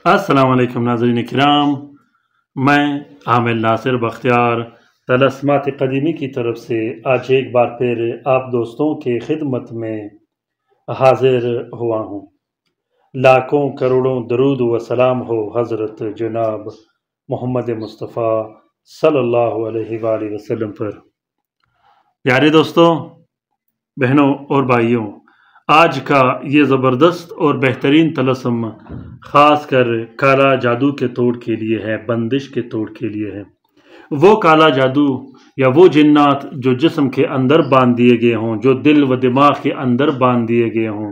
अस्सलाम वालेकुम नाज़रीन किराम। मैं आमिर नासिर बख्तियार तलस्मात क़दीमी की तरफ से आज एक बार फिर आप दोस्तों के खिदमत में हाजिर हुआ हूँ। लाखों करोड़ों दरूद व सलाम हो हज़रत जनाब मोहम्मद मुस्तफ़ा सल्लल्लाहु अलैहि वसल्लम पर। प्यारे दोस्तों, बहनों और भाइयों, आज का ये ज़बरदस्त और बेहतरीन तलस्म ख़ास कर काला जादू के तोड़ के लिए है, बंदिश के तोड़ के लिए है। वो काला जादू या वो जिन्नात जो जिस्म के अंदर बांध दिए गए हों, जो दिल व दिमाग के अंदर बांध दिए गए हों,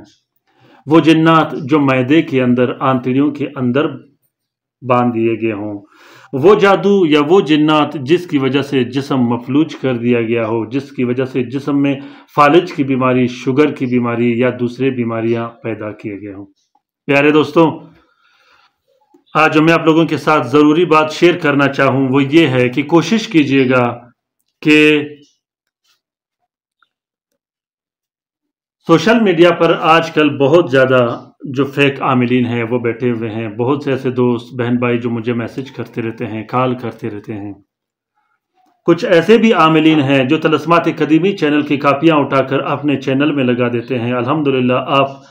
वो जिन्नात जो मैदे के अंदर, आंतड़ियों के अंदर बांध दिए गए हों, वो जादू या वो जिन्नात जिसकी वजह से जिस्म मफलूज कर दिया गया हो, जिसकी वजह से जिस्म में फालिज की बीमारी, शुगर की बीमारी या दूसरे बीमारियां पैदा किए गए हों। प्यारे दोस्तों, आज जो मैं आप लोगों के साथ ज़रूरी बात शेयर करना चाहूँ वो ये है कि कोशिश कीजिएगा कि सोशल मीडिया पर आजकल बहुत ज़्यादा जो फेक आमिलीन हैं वो बैठे हुए हैं। बहुत से ऐसे दोस्त बहन भाई जो मुझे मैसेज करते रहते हैं, कॉल करते रहते हैं। कुछ ऐसे भी आमिलीन हैं जो तलस्मात कदीमी चैनल की कापियाँ उठाकर अपने चैनल में लगा देते हैं। अल्हम्दुलिल्लाह आप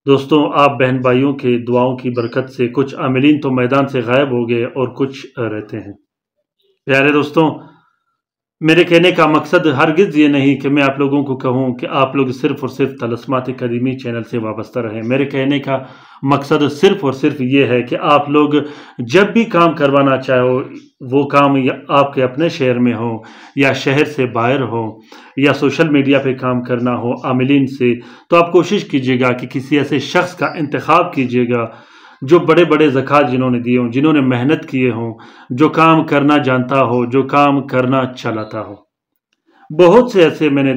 दोस्तों, आप बहन भाइयों के दुआओं की बरकत से कुछ आमिलीन तो मैदान से गायब हो गए और कुछ रहते हैं। प्यारे दोस्तों, मेरे कहने का मकसद हरगिज़ ये नहीं कि मैं आप लोगों को कहूँ कि आप लोग सिर्फ़ और सिर्फ़ तलस्मात कदीमी चैनल से वाबस्ता रहें। मेरे कहने का मकसद सिर्फ़ और सिर्फ़ ये है कि आप लोग जब भी काम करवाना चाहो, वो काम या आपके अपने शहर में हो या शहर से बाहर हो या सोशल मीडिया पे काम करना हो आमिलीन से, तो आप कोशिश कीजिएगा कि किसी ऐसे शख्स का इंतखाब कीजिएगा जो बड़े बड़े ज़कात जिन्होंने दिए हों, जिन्होंने मेहनत किए हों, जो काम करना जानता हो, जो काम करना चलाता हो। बहुत से ऐसे मैंने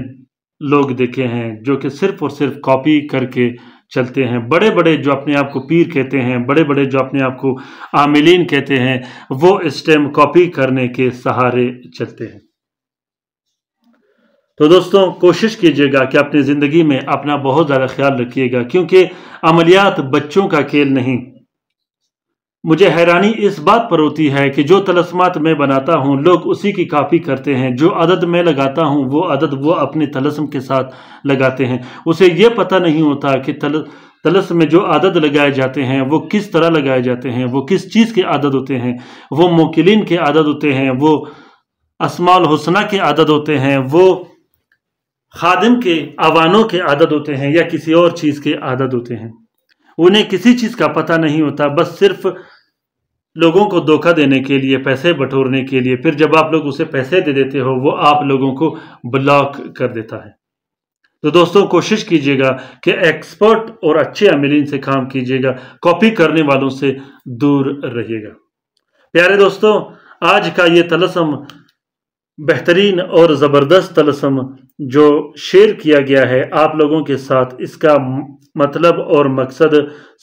लोग देखे हैं जो कि सिर्फ़ और सिर्फ़ कॉपी करके चलते हैं। बड़े-बड़े जो अपने आप को पीर कहते हैं, बड़े-बड़े जो अपने आप को आमिलीन कहते हैं, वो इस टाइम कॉपी करने के सहारे चलते हैं। तो दोस्तों, कोशिश कीजिएगा कि अपनी ज़िंदगी में अपना बहुत ज़्यादा ख्याल रखिएगा, क्योंकि अमलियात बच्चों का खेल नहीं। मुझे हैरानी इस बात पर होती है कि जो तलस्मात मैं बनाता हूँ, लोग उसी की कॉपी करते हैं। जो अदद मैं लगाता हूँ, वो अदद वो अपने तलस्म के साथ लगाते हैं। उसे ये पता नहीं होता कि तलस्म में जो अदद लगाए जाते हैं, वो किस तरह लगाए जाते हैं, वो किस चीज़ के अदद होते हैं। वो मोकिलीन के अदद होते हैं, वो अस्माउल हुस्ना के अदद होते हैं, वो खादिम के अवानों के आदत होते हैं या किसी और चीज़ के आदत होते हैं। उन्हें किसी चीज़ का पता नहीं होता, बस सिर्फ लोगों को धोखा देने के लिए, पैसे बटोरने के लिए, फिर जब आप लोग उसे पैसे दे देते हो, वो आप लोगों को ब्लॉक कर देता है। तो दोस्तों, कोशिश कीजिएगा कि एक्सपर्ट और अच्छे अमीरीन से काम कीजिएगा, कॉपी करने वालों से दूर रहिएगा। प्यारे दोस्तों, आज का ये तलस्म बेहतरीन और ज़बरदस्त तलस्म जो शेयर किया गया है आप लोगों के साथ, इसका मतलब और मकसद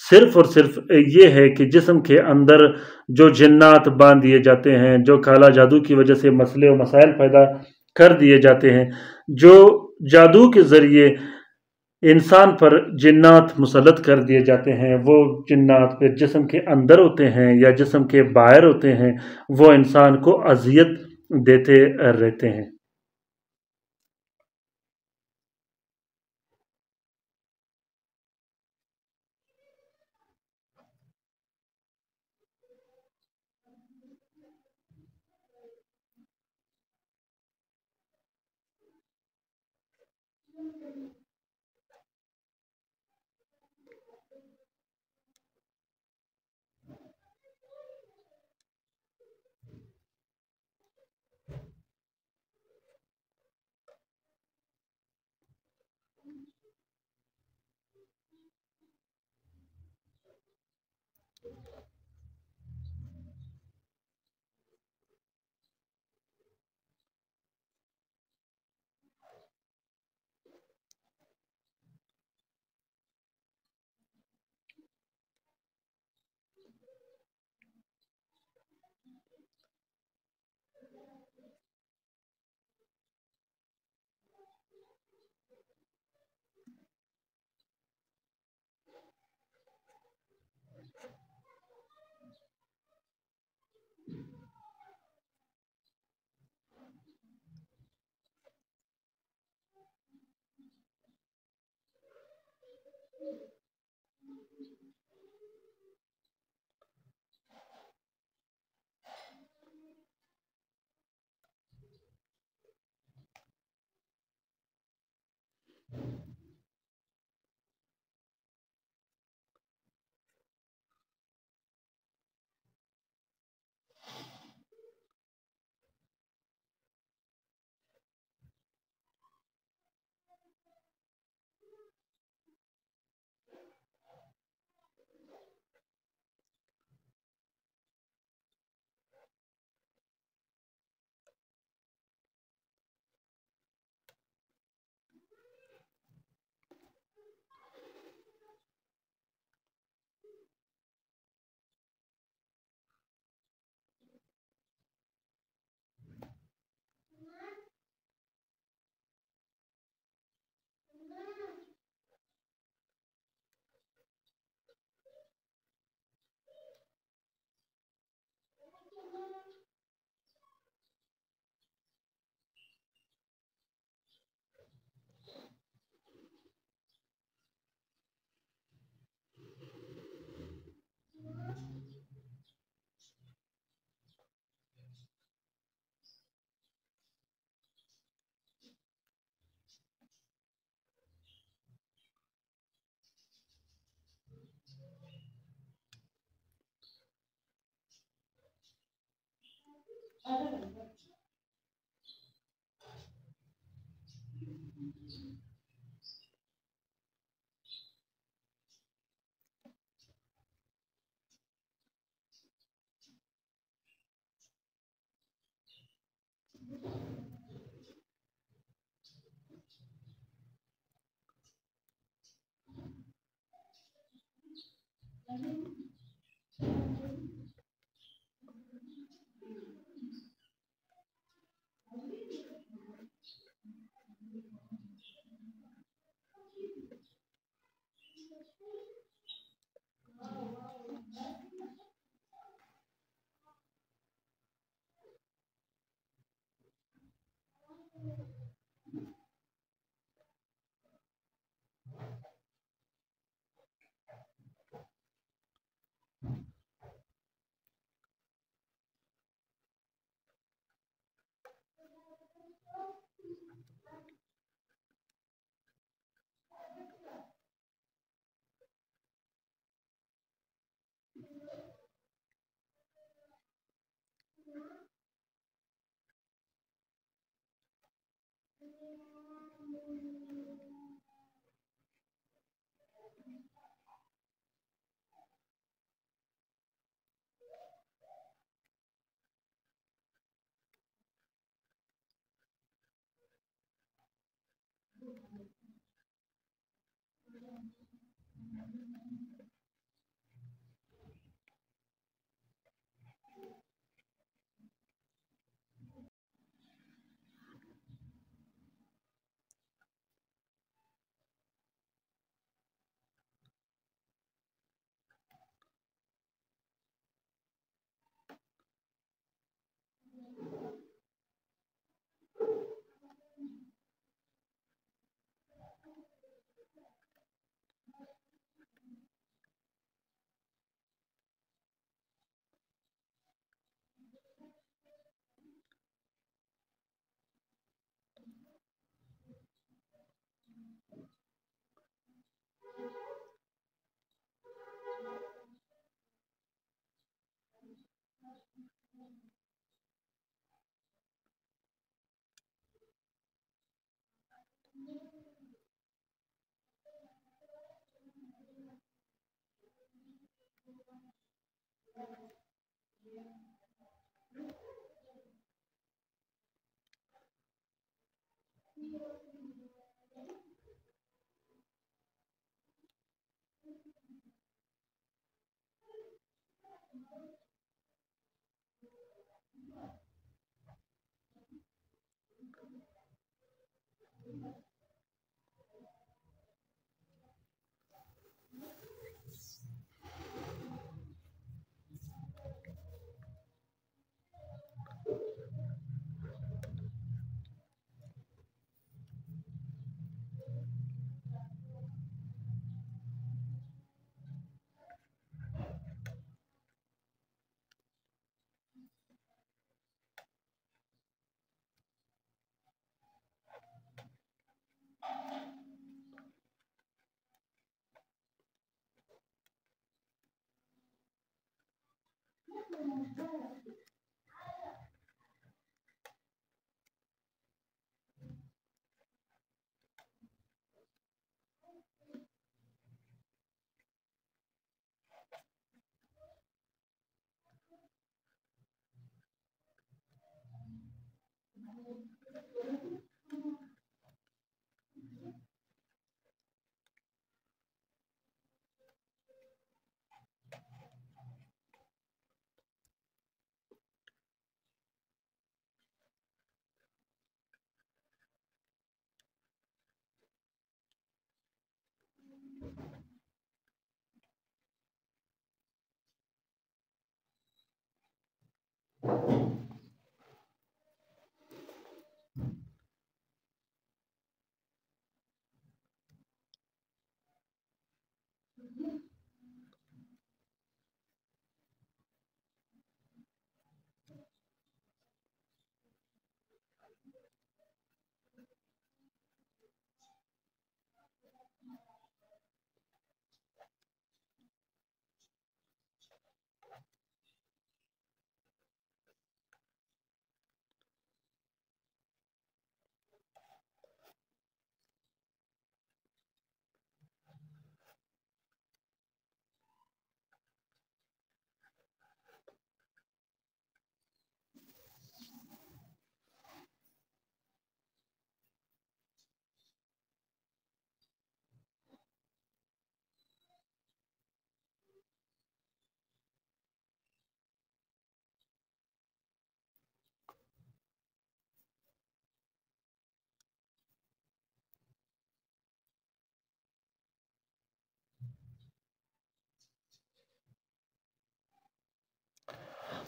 सिर्फ़ और सिर्फ़ ये है कि जिस्म के अंदर जो जिन्नात बांध दिए जाते हैं, जो काला जादू की वजह से मसले और मसाइल पैदा कर दिए जाते हैं, जो जादू के ज़रिए इंसान पर जिन्नात मुसल्लत कर दिए जाते हैं, वो जिन्नात फिर जिस्म के अंदर होते हैं या जिस्म के बाहर होते हैं, वो इंसान को अज़ियत देते रहते हैं।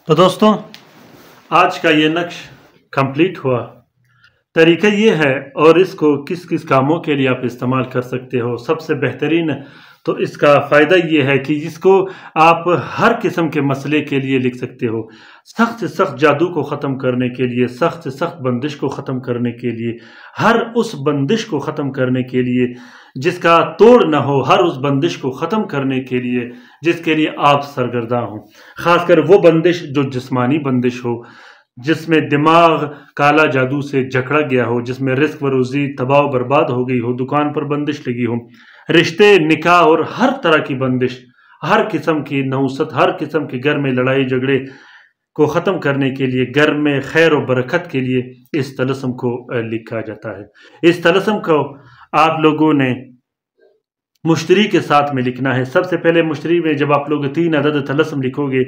تو دوستوں آج کا یہ نقش کمپلیٹ ہوا. طریقہ یہ ہے اور اس کو کس کس کاموں کے لیے آپ استعمال کر سکتے ہو. سب سے بہترین تو اس کا فائدہ یہ ہے کہ اس کو آپ ہر قسم کے مسئلے کے لیے لکھ سکتے ہو. سخت سے سخت جادو کو ختم کرنے کے لیے، سخت سے سخت بندش کو ختم کرنے کے لیے، ہر اس بندش کو ختم کرنے کے لیے جس کا توڑ نہ ہو، ہر اس بندش کو ختم کرنے کے لیے جس کے لیے آپ سرگرداں ہوں. خاص کر وہ بندش جو جسمانی بندش ہو، جس میں دماغ کالا جادو سے جکڑا گیا ہو، جس میں رزق و روزی تباہ و برباد ہو گئی ہو، دکان پر بندش لگی ہو، رشتے، نکاح اور ہر طرح کی بندش، ہر قسم کی نحوست، ہر قسم کے گھر میں لڑائی جھگڑے کو ختم کرنے کے لیے، گھر میں خیر و برکت کے لیے اس طلسم کو لکھا جاتا ہے. اس طلسم کو آپ لوگوں نے مشتری کے ساتھ میں لکھنا ہے. سب سے پہلے مشتری میں جب آپ لوگ 3 عدد طلسم لکھو گے،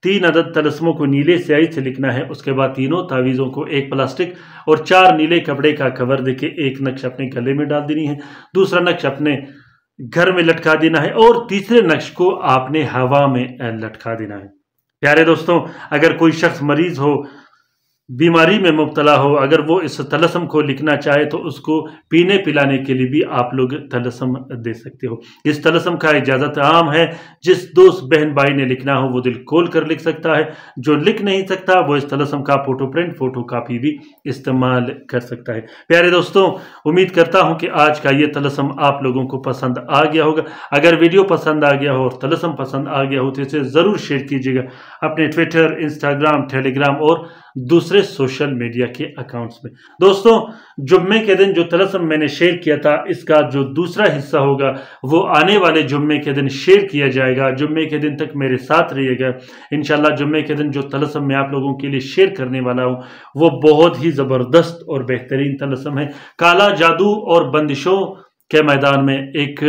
3 عدد طلسموں کو نیلے سیاہی سے لکھنا ہے. اس کے بعد تینوں تعویذوں کو ایک پلاسٹک اور 4 نیلے کپڑے کا کور دے کے ایک نقش اپنے گلے میں ڈال دینی ہے، دوسرا نقش اپنے گھر میں لٹکا دینا ہے اور تیسرے نقش کو آپ نے ہوا میں لٹکا دینا ہے. پیارے دوستوں، اگر کوئی شخص مریض ہو، بیماری میں مبتلا ہو، اگر وہ اس طلسم کو لکھنا چاہے تو اس کو پینے پلانے کے لیے بھی آپ لوگ طلسم دے سکتے ہو. اس طلسم کا اجازت عام ہے. جس دوست بہن بھائی نے لکھنا ہو وہ دل کھول کر لکھ سکتا ہے. جو لکھ نہیں سکتا وہ اس طلسم کا فوٹو پرنٹ، فوٹو کاپی بھی استعمال کر سکتا ہے. پیارے دوستوں، امید کرتا ہوں کہ آج کا یہ طلسم آپ لوگوں کو پسند آ گیا ہوگا. اگر ویڈیو پسند آ گیا ہو اور طلسم پسند آ گیا ہو تو اسے ضرور شیئر کیجیے گا اپنے ٹویٹر، انسٹاگرام، ٹیلی گرام اور دوسرے سوشل میڈیا کے اکاؤنٹس میں. دوستوں، جمعے کے دن جو طلسم میں نے شیئر کیا تھا، اس کا جو دوسرا حصہ ہوگا وہ آنے والے جمعے کے دن شیئر کیا جائے گا. جمعے کے دن تک میرے ساتھ رہیے گا. انشاءاللہ جمعے کے دن جو طلسم میں آپ لوگوں کے لیے شیئر کرنے والا ہوں وہ بہت ہی زبردست اور بہترین طلسم ہے. کالا جادو اور بندشوں کے میدان میں ایک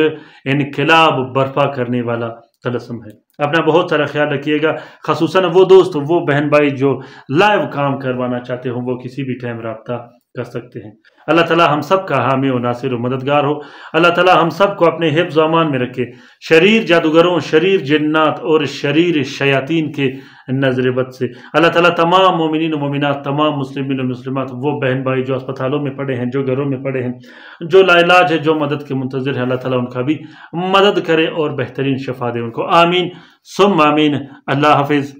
انقلاب برپا کرنے والا طلسم ہے. اپنا بہت سارا خیال رکھیے گا. خصوصاً وہ دوست، وہ بہن بھائی جو لائیو کام کروانا چاہتے ہوں وہ کسی بھی ٹائم رابطہ کر سکتے ہیں. اللہ تعالیٰ ہم سب کا حامی و ناصر و مددگار ہو. اللہ تعالیٰ ہم سب کو اپنے حفظ و امان میں رکھے. شریر جادوگروں، شریر جنات اور شریر شیاطین کے نظر بد سے اللہ تعالیٰ تمام مومنین و مومنات، تمام مسلمین و مسلمات، وہ بہن بھائی جو اسپتالوں میں پڑے ہیں، جو گھروں میں پڑے ہیں، جو لا علاج ہے، جو مدد کے منتظر ہے، اللہ تعالیٰ ان کا بھی مدد کرے اور بہترین شفا دے ان کو. آمین ثم آمین. اللہ حافظ.